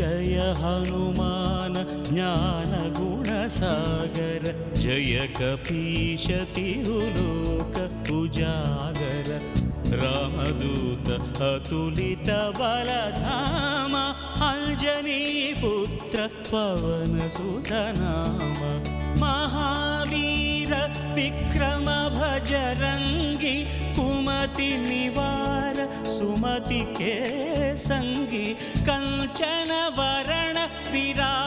जय हनुमान ज्ञान गुणसागर जय कपीश तिहुलोक उजागर रामदूत अतुलित बलधाम अंजनी पुत्र पवन सुत नाम महावीर विक्रम भजरंगी कुमति निवार सुमति के संगी कंचन वरण विराज